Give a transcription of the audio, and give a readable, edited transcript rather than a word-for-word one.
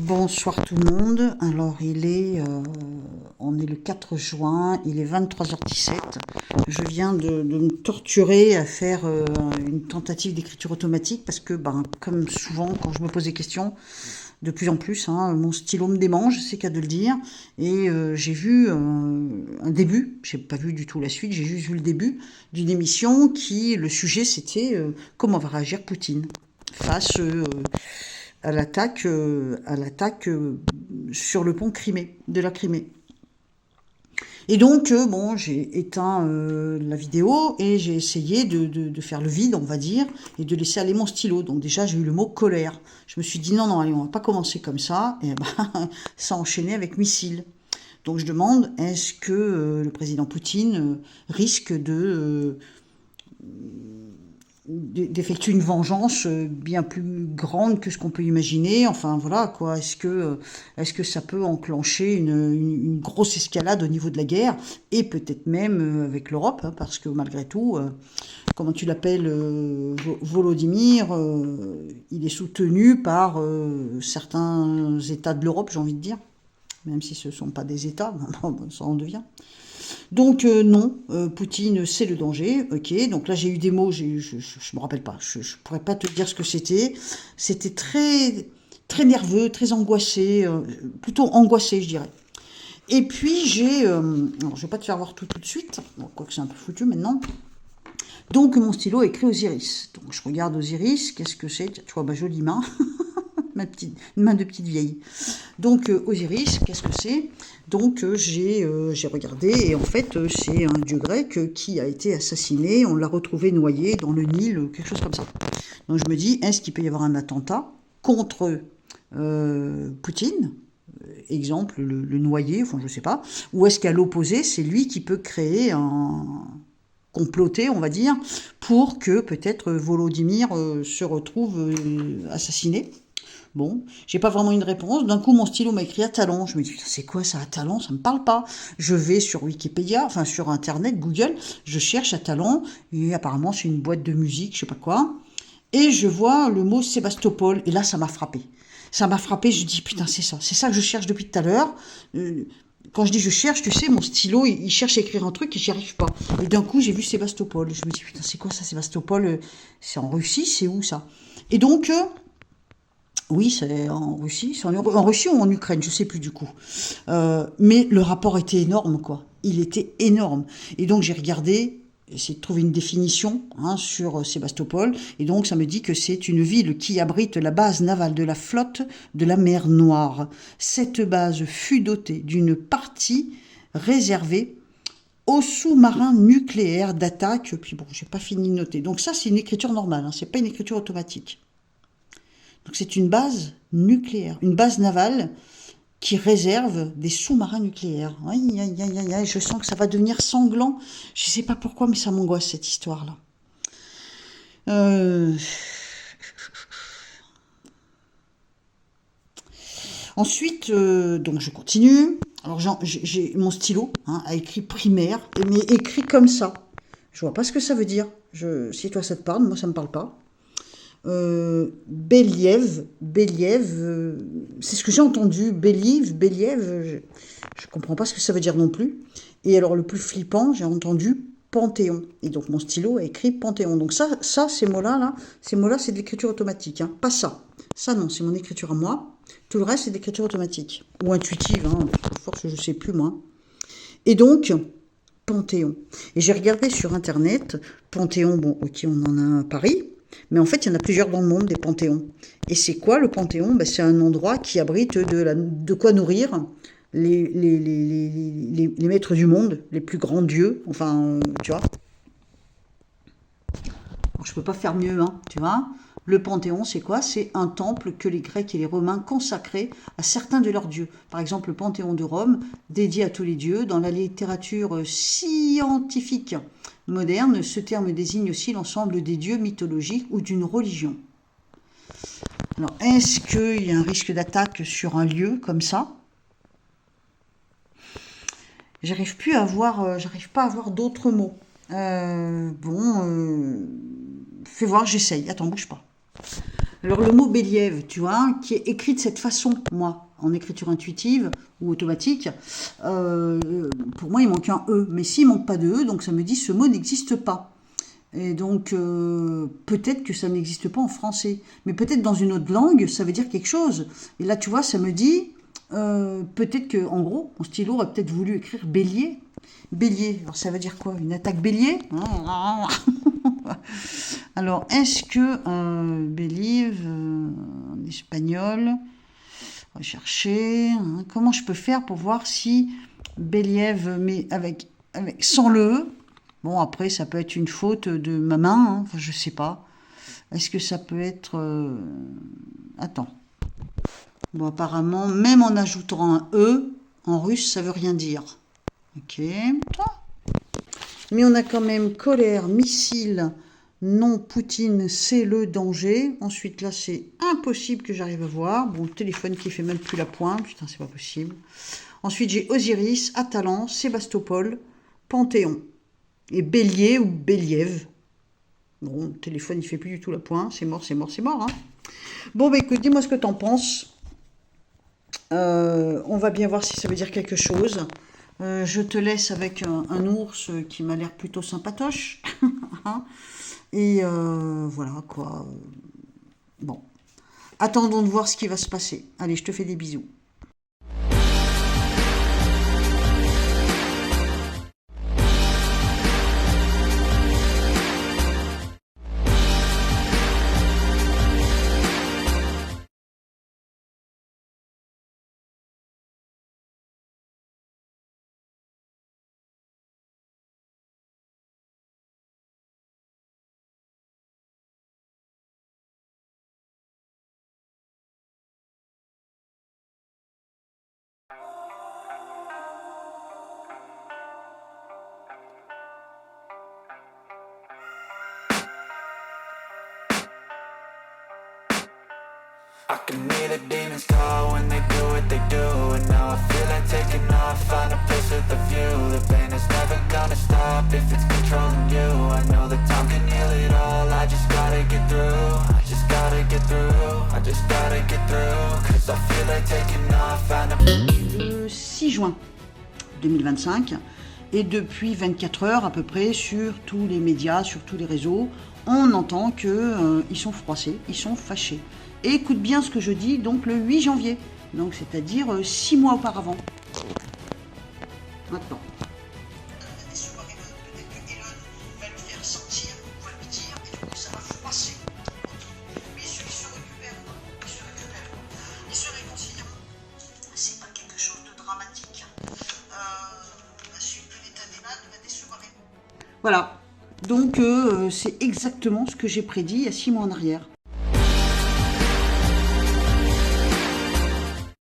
Bonsoir tout le monde. Alors on est le 4 juin, il est 23h17. Je viens de me torturer à faire une tentative d'écriture automatique parce que, comme souvent quand je me pose des questions, de plus en plus, mon stylo me démange, c'est qu'à de le dire. Et j'ai vu un début, j'ai pas vu du tout la suite, j'ai juste vu le début d'une émission le sujet c'était comment va réagir Poutine face à l'attaque sur le pont de la Crimée. Et donc, j'ai éteint la vidéo et j'ai essayé de faire le vide, on va dire, et de laisser aller mon stylo. Donc déjà, j'ai eu le mot colère. Je me suis dit, non, allez, on va pas commencer comme ça. Et ça a enchaîné avec missile. Donc je demande, est-ce que le président Poutine risque d'effectuer une vengeance bien plus grande que ce qu'on peut imaginer. Enfin voilà quoi. Est-ce que ça peut enclencher une grosse escalade au niveau de la guerre et peut-être même avec l'Europe, parce que malgré tout, comment tu l'appelles, Volodymyr, il est soutenu par certains États de l'Europe, j'ai envie de dire, même si ce ne sont pas des États, ça en devient. Donc non, Poutine, c'est le danger, ok. Donc là, j'ai eu des mots, je me rappelle pas, je pourrais pas te dire ce que c'était. C'était très, très nerveux, très angoissé, plutôt angoissé, je dirais. Et puis alors je vais pas te faire voir tout de suite, quoique c'est un peu foutu maintenant. Donc mon stylo est écrit Osiris. Donc je regarde Osiris, qu'est-ce que c'est? Tu vois, jolie main. Une main de petite vieille. Donc Osiris, qu'est-ce que c'est? Donc j'ai regardé et en fait c'est un dieu grec qui a été assassiné, on l'a retrouvé noyé dans le Nil, quelque chose comme ça. Donc je me dis, est-ce qu'il peut y avoir un attentat contre Poutine, exemple le noyer, enfin je sais pas, ou est-ce qu'à l'opposé c'est lui qui peut créer comploter, on va dire, pour que peut-être Volodymyr se retrouve assassiné. Bon, j'ai pas vraiment une réponse. D'un coup, mon stylo m'a écrit Atalon. Je me dis, c'est quoi ça, Atalon? Ça me parle pas. Je vais sur Wikipédia, enfin sur Internet, Google, je cherche Atalon, et apparemment c'est une boîte de musique, je sais pas quoi. Et je vois le mot Sébastopol, et là, ça m'a frappé. Ça m'a frappé, je dis, putain, c'est ça que je cherche depuis tout à l'heure. Quand je dis je cherche, tu sais, mon stylo, il cherche à écrire un truc et j'y arrive pas. Et d'un coup, j'ai vu Sébastopol. Je me dis, putain, c'est quoi ça, Sébastopol? C'est en Russie, c'est où ça? Et donc, oui, c'est en Russie. C'est en Russie ou en Ukraine, je sais plus du coup. Mais le rapport était énorme, quoi. Il était énorme. Et donc j'ai regardé, essayé de trouver une définition sur Sébastopol. Et donc ça me dit que c'est une ville qui abrite la base navale de la flotte de la mer Noire. Cette base fut dotée d'une partie réservée aux sous-marins nucléaires d'attaque. Puis bon, j'ai pas fini de noter. Donc ça, c'est une écriture normale, c'est pas une écriture automatique. Donc c'est une base nucléaire, une base navale qui réserve des sous-marins nucléaires. Aïe, aïe, aïe, aïe, aïe, je sens que ça va devenir sanglant. Je ne sais pas pourquoi, mais ça m'angoisse cette histoire-là. Ensuite, donc je continue. Alors j'ai mon stylo a écrit primaire, mais écrit comme ça. Je vois pas ce que ça veut dire. Si toi ça te parle, moi ça me parle pas. Believ, c'est ce que j'ai entendu. Believ, je comprends pas ce que ça veut dire non plus. Et alors le plus flippant, j'ai entendu Panthéon. Et donc mon stylo a écrit Panthéon. Donc ça ces mots-là, c'est de l'écriture automatique. Pas ça. Ça non, c'est mon écriture à moi. Tout le reste, c'est d'écriture automatique. Ou intuitive, à force, je sais plus moi. Et donc, Panthéon. Et j'ai regardé sur Internet, Panthéon, bon, ok, on en a un à Paris. Mais en fait, il y en a plusieurs dans le monde, des panthéons. Et c'est quoi le panthéon? C'est un endroit qui abrite de quoi nourrir les maîtres du monde, les plus grands dieux. Enfin, tu vois. Alors, je peux pas faire mieux, tu vois. Le panthéon, c'est quoi? C'est un temple que les Grecs et les Romains consacraient à certains de leurs dieux. Par exemple, le panthéon de Rome, dédié à tous les dieux. Dans la littérature scientifique moderne, ce terme désigne aussi l'ensemble des dieux mythologiques ou d'une religion. Alors, est-ce qu'il y a un risque d'attaque sur un lieu comme ça? J'arrive pas à avoir d'autres mots. Fais voir, j'essaye. Attends, bouge pas. Alors le mot Béliève, tu vois, qui est écrit de cette façon, moi, en écriture intuitive ou automatique, pour moi il manque un E. Mais s'il manque pas de E, donc ça me dit ce mot n'existe pas. Et donc peut-être que ça n'existe pas en français. Mais peut-être dans une autre langue, ça veut dire quelque chose. Et là, tu vois, ça me dit, peut-être que, en gros, mon stylo aurait peut-être voulu écrire bélier. Bélier, alors ça veut dire quoi? Une attaque bélier? Alors, est-ce que believe en espagnol, rechercher, hein, comment je peux faire pour voir si Believe, mais sans le E. Bon, après, ça peut être une faute de ma main, hein, enfin, je sais pas. Est-ce que ça peut être... Attends. Bon, apparemment, même en ajoutant un E, en russe, ça veut rien dire. Ok. Mais on a quand même colère, missile, non, Poutine, c'est le danger. Ensuite, là, c'est impossible que j'arrive à voir. Bon, le téléphone qui fait même plus la pointe. Putain, c'est pas possible. Ensuite, j'ai Osiris, Atalan, Sébastopol, Panthéon. Et Bélier ou Béliève. Bon, le téléphone, il fait plus du tout la pointe. C'est mort, c'est mort, c'est mort. Hein. Bon, bah écoute, dis-moi ce que t'en penses. On va bien voir si ça veut dire quelque chose. Je te laisse avec un ours qui m'a l'air plutôt sympatoche. Et voilà, quoi. Bon. Attendons de voir ce qui va se passer. Allez, je te fais des bisous. I can hear the demons call when they do what they do. And now I feel like taking off, find a place with a view. The pain is never gonna stop if it's controlling you. I know that time can heal it all, I just gotta get through. I just gotta get through, I just gotta get through. Cause I feel like taking off, find a... Le 6 juin 2025, et depuis 24 heures à peu près, sur tous les médias, sur tous les réseaux, on entend qu'ils sont froissés, ils sont fâchés. Et écoute bien ce que je dis, donc le 8 janvier, donc c'est-à-dire 6 mois auparavant. Maintenant. Des soirées, peut-être que Elon va le faire sentir, va lui dire, et du coup ça va froisser. Mais il se récupère, ils se réconcilieront. C'est pas quelque chose de dramatique. Suite de l'état des nains va décevoir. Voilà, donc c'est exactement ce que j'ai prédit il y a 6 mois en arrière.